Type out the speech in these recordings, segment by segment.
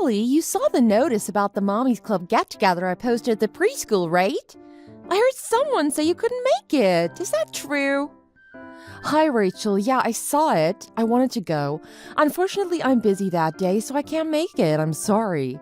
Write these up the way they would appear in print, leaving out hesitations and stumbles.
Allie, you saw the notice about the Mommy's Club get-together I posted at the preschool, right? I heard someone say you couldn't make it. Is that true? Hi, Rachel. Yeah, I saw it. I wanted to go. Unfortunately, I'm busy that day, so I can't make it. I'm sorry.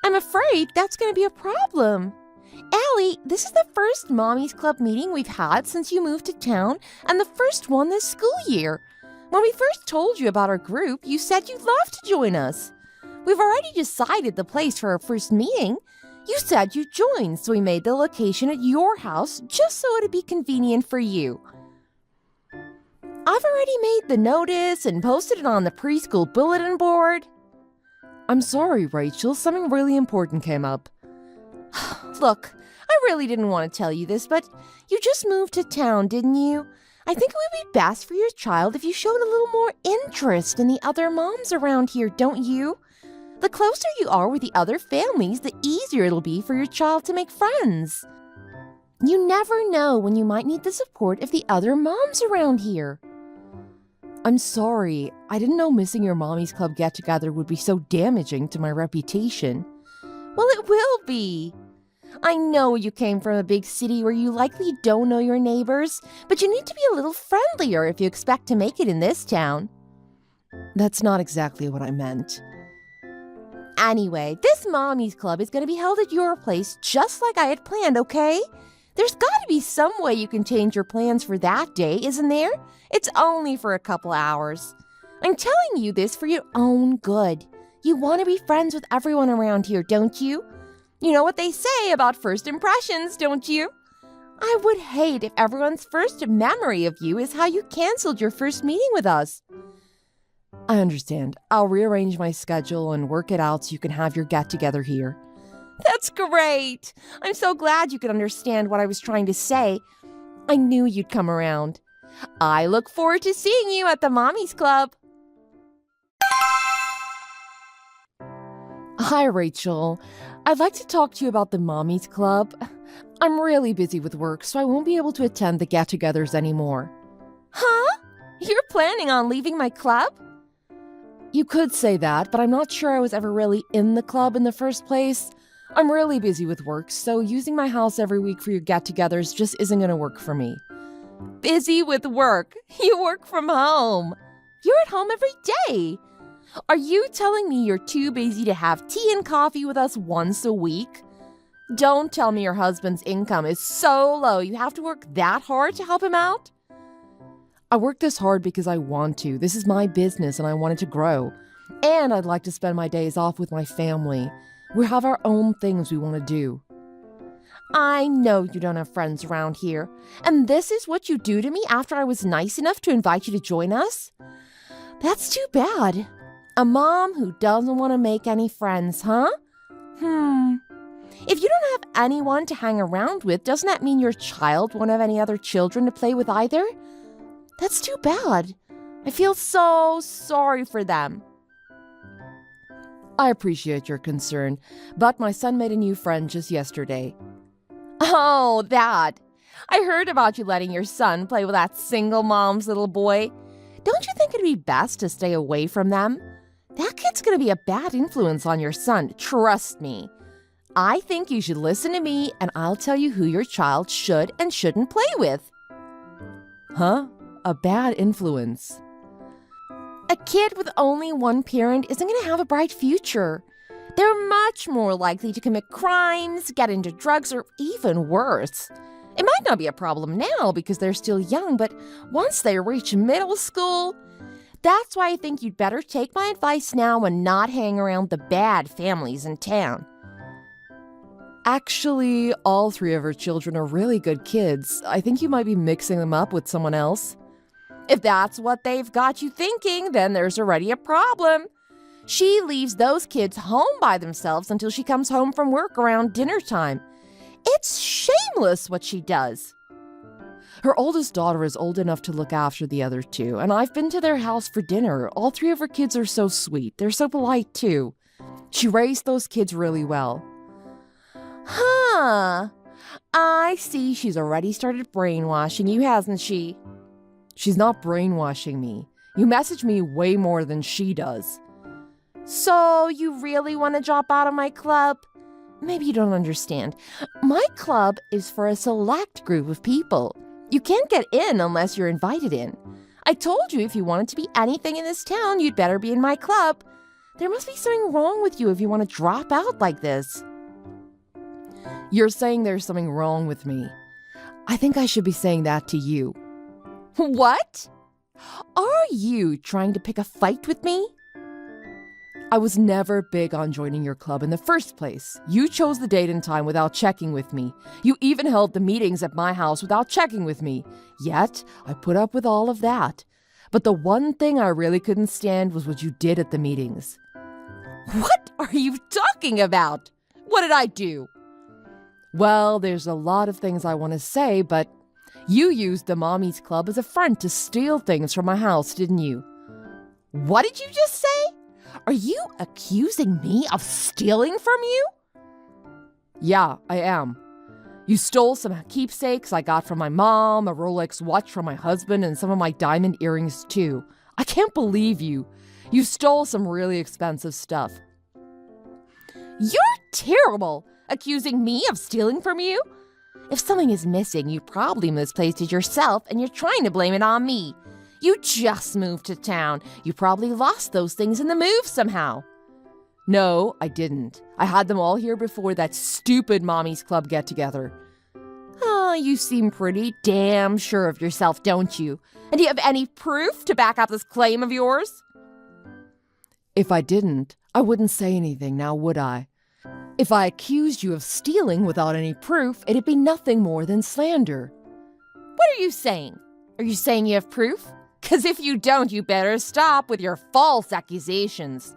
I'm afraid that's going to be a problem. Allie, this is the first Mommy's Club meeting we've had since you moved to town, and the first one this school year. When we first told you about our group, you said you'd love to join us. We've already decided the place for our first meeting. You said you'd join, so we made the location at your house just so it'd be convenient for you. I've already made the notice and posted it on the preschool bulletin board. I'm sorry, Rachel. Something really important came up. Look, I really didn't want to tell you this, but you just moved to town, didn't you? I think it would be best for your child if you showed a little more interest in the other moms around here, don't you? The closer you are with the other families, the easier it'll be for your child to make friends. You never know when you might need the support of the other moms around here. I'm sorry. I didn't know missing your Mommy's Club get-together would be so damaging to my reputation. Well, it will be. I know you came from a big city where you likely don't know your neighbors, but you need to be a little friendlier if you expect to make it in this town. That's not exactly what I meant. Anyway, this Mommy's Club is going to be held at your place just like I had planned, okay? There's got to be some way you can change your plans for that day, isn't there? It's only for a couple hours. I'm telling you this for your own good. You want to be friends with everyone around here, don't you? You know what they say about first impressions, don't you? I would hate if everyone's first memory of you is how you canceled your first meeting with us. I understand. I'll rearrange my schedule and work it out so you can have your get-together here. That's great! I'm so glad you could understand what I was trying to say. I knew you'd come around. I look forward to seeing you at the Mommy's Club. Hi, Rachel. I'd like to talk to you about the Mommy's Club. I'm really busy with work, so I won't be able to attend the get-togethers anymore. Huh? You're planning on leaving my club? You could say that, but I'm not sure I was ever really in the club in the first place. I'm really busy with work, so using my house every week for your get-togethers just isn't going to work for me. Busy with work? You work from home. You're at home every day. Are you telling me you're too busy to have tea and coffee with us once a week? Don't tell me your husband's income is so low you have to work that hard to help him out? I work this hard because I want to. This is my business and I want it to grow. And I'd like to spend my days off with my family. We have our own things we want to do. I know you don't have friends around here. And this is what you do to me after I was nice enough to invite you to join us? That's too bad. A mom who doesn't want to make any friends, huh? If you don't have anyone to hang around with, doesn't that mean your child won't have any other children to play with either? That's too bad. I feel so sorry for them. I appreciate your concern, but my son made a new friend just yesterday. Oh, that. I heard about you letting your son play with that single mom's little boy. Don't you think it'd be best to stay away from them? That kid's going to be a bad influence on your son, trust me. I think you should listen to me, and I'll tell you who your child should and shouldn't play with. Huh? A bad influence? A kid with only one parent isn't going to have a bright future. They're much more likely to commit crimes, get into drugs, or even worse. It might not be a problem now because they're still young, but once they reach middle school, that's why I think you'd better take my advice now and not hang around the bad families in town. Actually, all three of her children are really good kids. I think you might be mixing them up with someone else. If that's what they've got you thinking, then there's already a problem. She leaves those kids home by themselves until she comes home from work around dinner time. It's shameless what she does. Her oldest daughter is old enough to look after the other two, and I've been to their house for dinner. All three of her kids are so sweet. They're so polite, too. She raised those kids really well. Huh. I see she's already started brainwashing you, hasn't she? She's not brainwashing me. You message me way more than she does. So you really want to drop out of my club? Maybe you don't understand. My club is for a select group of people. You can't get in unless you're invited in. I told you if you wanted to be anything in this town, you'd better be in my club. There must be something wrong with you if you want to drop out like this. You're saying there's something wrong with me. I think I should be saying that to you. What? Are you trying to pick a fight with me? I was never big on joining your club in the first place. You chose the date and time without checking with me. You even held the meetings at my house without checking with me. Yet, I put up with all of that. But the one thing I really couldn't stand was what you did at the meetings. What are you talking about? What did I do? Well, there's a lot of things I want to say, but you used the Mommy's Club as a front to steal things from my house, didn't you? What did you just say? Are you accusing me of stealing from you? Yeah, I am. You stole some keepsakes I got from my mom, a Rolex watch from my husband, and some of my diamond earrings too. I can't believe you. You stole some really expensive stuff. You're terrible, accusing me of stealing from you. If something is missing, you probably misplaced it yourself and you're trying to blame it on me. You just moved to town. You probably lost those things in the move somehow. No, I didn't. I had them all here before that stupid Mommy's Club get-together. Oh, you seem pretty damn sure of yourself, don't you? And do you have any proof to back up this claim of yours? If I didn't, I wouldn't say anything now, would I? If I accused you of stealing without any proof, it'd be nothing more than slander. What are you saying? Are you saying you have proof? 'Cause if you don't, you better stop with your false accusations.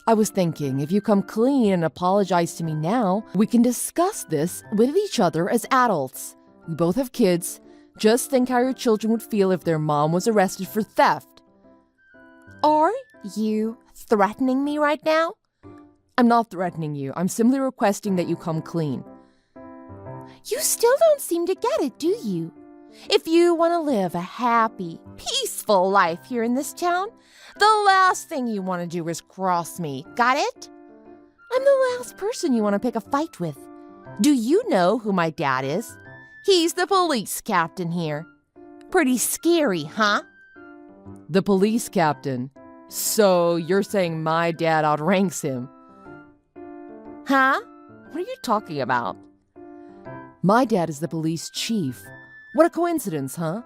I was thinking, if you come clean and apologize to me now, we can discuss this with each other as adults. We both have kids. Just think how your children would feel if their mom was arrested for theft. Are you threatening me right now? I'm not threatening you. I'm simply requesting that you come clean. You still don't seem to get it, do you? If you want to live a happy, peaceful life here in this town, the last thing you want to do is cross me. Got it? I'm the last person you want to pick a fight with. Do you know who my dad is? He's the police captain here. Pretty scary, huh? The police captain? So you're saying my dad outranks him? Huh? What are you talking about? My dad is the police chief. What a coincidence, huh?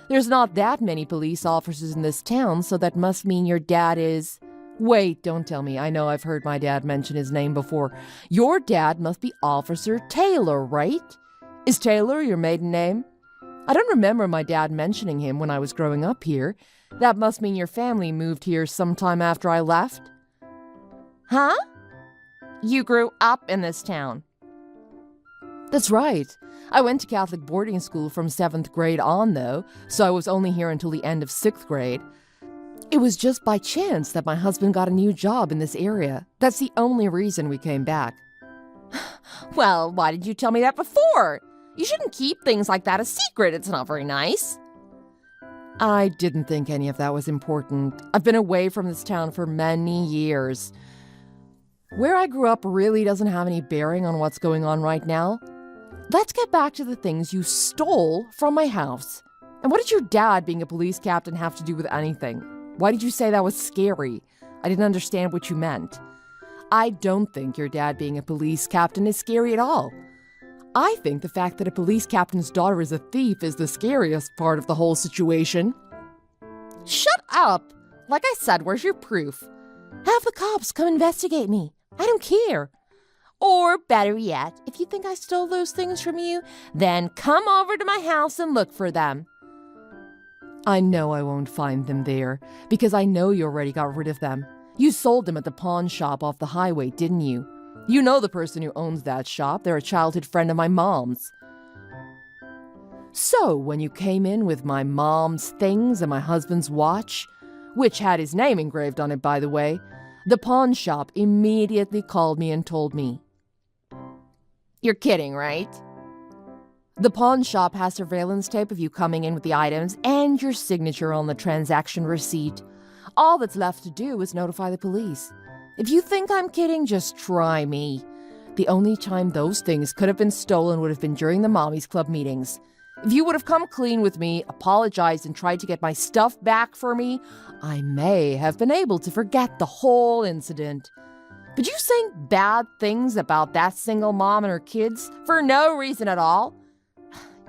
There's not that many police officers in this town, so that must mean your dad is... Wait, don't tell me. I know I've heard my dad mention his name before. Your dad must be Officer Taylor, right? Is Taylor your maiden name? I don't remember my dad mentioning him when I was growing up here. That must mean your family moved here sometime after I left. Huh? You grew up in this town. That's right. I went to Catholic boarding school from 7th grade on, though, so I was only here until the end of 6th grade. It was just by chance that my husband got a new job in this area. That's the only reason we came back. Well, why did you tell me that before? You shouldn't keep things like that a secret. It's not very nice. I didn't think any of that was important. I've been away from this town for many years. Where I grew up really doesn't have any bearing on what's going on right now. Let's get back to the things you stole from my house. And what did your dad being a police captain have to do with anything? Why did you say that was scary? I didn't understand what you meant. I don't think your dad being a police captain is scary at all. I think the fact that a police captain's daughter is a thief is the scariest part of the whole situation. Shut up! Like I said, where's your proof? Have the cops come investigate me. I don't care. Or better yet, if you think I stole those things from you, then come over to my house and look for them. I know I won't find them there, because I know you already got rid of them. You sold them at the pawn shop off the highway, didn't you? You know the person who owns that shop. They're a childhood friend of my mom's. So, when you came in with my mom's things and my husband's watch, which had his name engraved on it, by the way, the pawn shop immediately called me and told me. You're kidding, right? The pawn shop has surveillance tape of you coming in with the items and your signature on the transaction receipt. All that's left to do is notify the police. If you think I'm kidding, just try me. The only time those things could have been stolen would have been during the Mommy's Club meetings. If you would have come clean with me, apologized, and tried to get my stuff back for me, I may have been able to forget the whole incident. But you saying bad things about that single mom and her kids for no reason at all?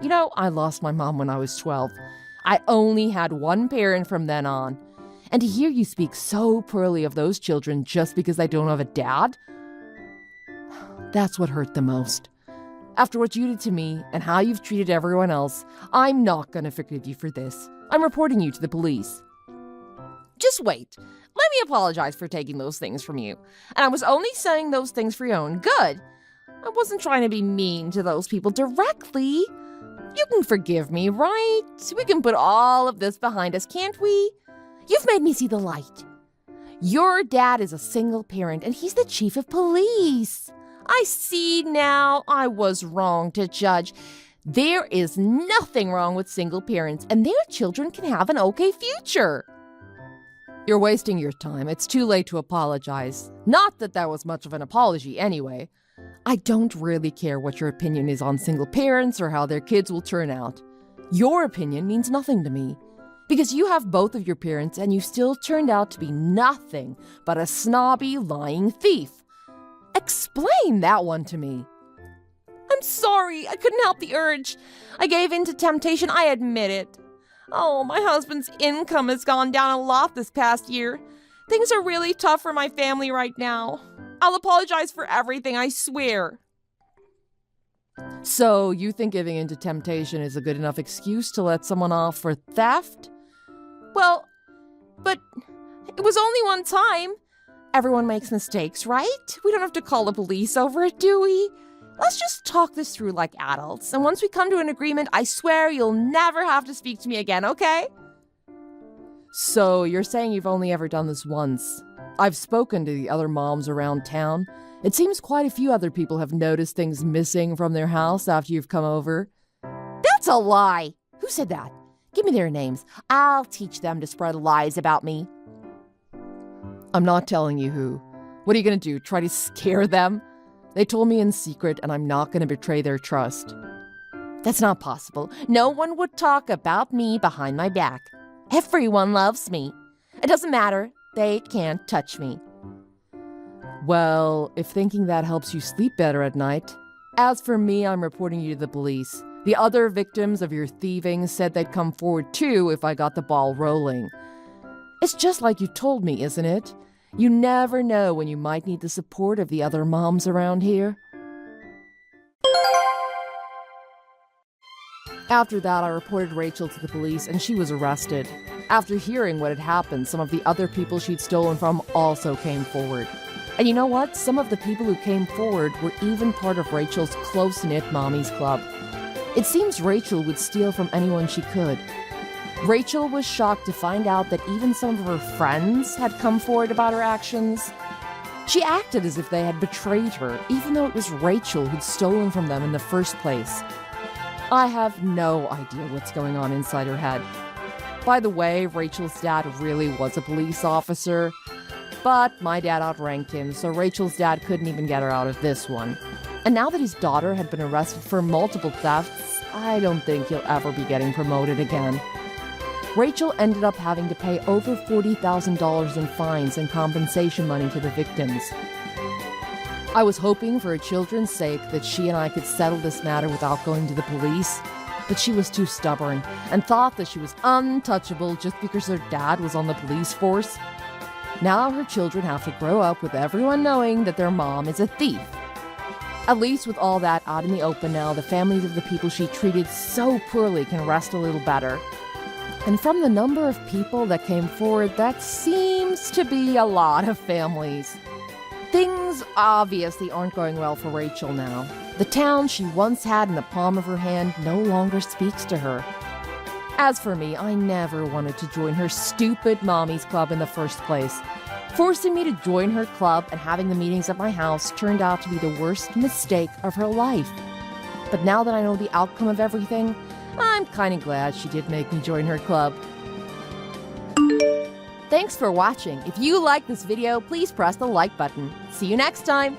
You know, I lost my mom when I was 12. I only had one parent from then on. And to hear you speak so poorly of those children just because I don't have a dad, that's what hurt the most. After what you did to me and how you've treated everyone else, I'm not going to forgive you for this. I'm reporting you to the police. Just wait. Let me apologize for taking those things from you. And I was only saying those things for your own good. I wasn't trying to be mean to those people directly. You can forgive me, right? We can put all of this behind us, can't we? You've made me see the light. Your dad is a single parent, and he's the chief of police. I see now. I was wrong to judge. There is nothing wrong with single parents, and their children can have an okay future. You're wasting your time. It's too late to apologize. Not that that was much of an apology anyway. I don't really care what your opinion is on single parents or how their kids will turn out. Your opinion means nothing to me. Because you have both of your parents and you still turned out to be nothing but a snobby, lying thief. Explain that one to me. I'm sorry. I couldn't help the urge. I gave in to temptation. I admit it. Oh, my husband's income has gone down a lot this past year. Things are really tough for my family right now. I'll apologize for everything, I swear. So, you think giving in to temptation is a good enough excuse to let someone off for theft? Well, but it was only one time. Everyone makes mistakes, right? We don't have to call the police over it, do we? Let's just talk this through like adults, and once we come to an agreement, I swear you'll never have to speak to me again, okay? So, you're saying you've only ever done this once. I've spoken to the other moms around town. It seems quite a few other people have noticed things missing from their house after you've come over. That's a lie! Who said that? Give me their names. I'll teach them to spread lies about me. I'm not telling you who. What are you going to do, try to scare them? They told me in secret, and I'm not going to betray their trust. That's not possible. No one would talk about me behind my back. Everyone loves me. It doesn't matter. They can't touch me. Well, if thinking that helps you sleep better at night. As for me, I'm reporting you to the police. The other victims of your thieving said they'd come forward too if I got the ball rolling. It's just like you told me, isn't it? You never know when you might need the support of the other moms around here. After that, I reported Rachel to the police and she was arrested. After hearing what had happened, some of the other people she'd stolen from also came forward. And you know what? Some of the people who came forward were even part of Rachel's close-knit Mommy's Club. It seems Rachel would steal from anyone she could. Rachel was shocked to find out that even some of her friends had come forward about her actions. She acted as if they had betrayed her, even though it was Rachel who'd stolen from them in the first place. I have no idea what's going on inside her head. By the way, Rachel's dad really was a police officer, but my dad outranked him, so Rachel's dad couldn't even get her out of this one. And now that his daughter had been arrested for multiple thefts, I don't think he'll ever be getting promoted again. Rachel ended up having to pay over $40,000 in fines and compensation money to the victims. I was hoping for her children's sake that she and I could settle this matter without going to the police, but she was too stubborn and thought that she was untouchable just because her dad was on the police force. Now her children have to grow up with everyone knowing that their mom is a thief. At least with all that out in the open now, the families of the people she treated so poorly can rest a little better. And from the number of people that came forward, that seems to be a lot of families. Things obviously aren't going well for Rachel now. The town she once had in the palm of her hand no longer speaks to her. As for me, I never wanted to join her stupid Mommy's Club in the first place. Forcing me to join her club and having the meetings at my house turned out to be the worst mistake of her life. But now that I know the outcome of everything, I'm kind of glad she did make me join her club. Thank Thanks for watching. If you like this video, please press the like button. See you next time.